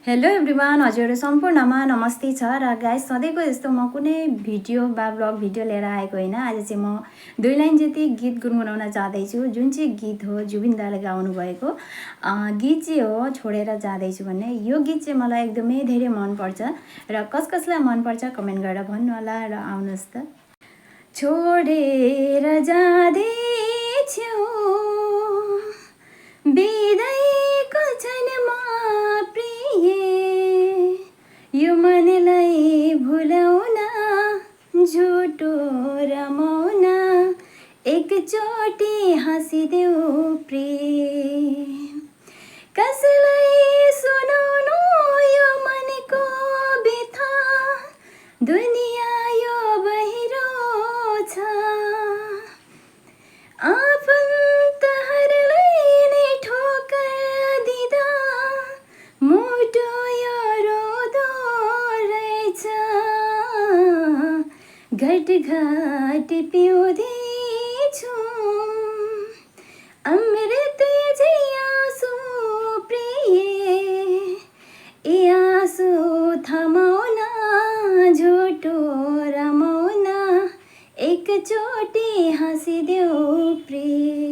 Hello everyone, हजुरहरू सम्पूर्णमा नमस्ते छ। र गाइस, सधैँको जस्तो म कुनै भिडियो वा ब्लग भिडियो लिएर आएको होइन। आज चाहिँ म 2 लाइन जति गीत गुनगुनाउन जाँदैछु, जुन चाहिँ गीत हो जुबिन दाले गाउनु भएको गीत चाहिँ हो छोडेर जाँदैछु भन्ने। यो गीत चाहिँ मलाई एकदमै धेरै मनपर्छ र कसलाई मनपर्छ कमेन्ट गरेर भन्नु होला। र आउनुहोस् त। छोडेर जाँदैछु बिदाईको क्षणमा प्रिय, यो मनलाई भुलाउन झुटो रमाउन एकचोटि हाँसिदेऊ प्रिय। कसलाई सुनाउनु यो मनको व्यथा, दुनिया यो बहिरो छ। आफन्तहरूलाई नै ठोकर दिँदा मुटु यो रोदो रहेछ। घट घट पिउँदैछु अमृत झै आँसु प्रिय, यी आँसु थमाउन झुटो रमाउन एकचोटि हाँसिदेऊ प्रिय।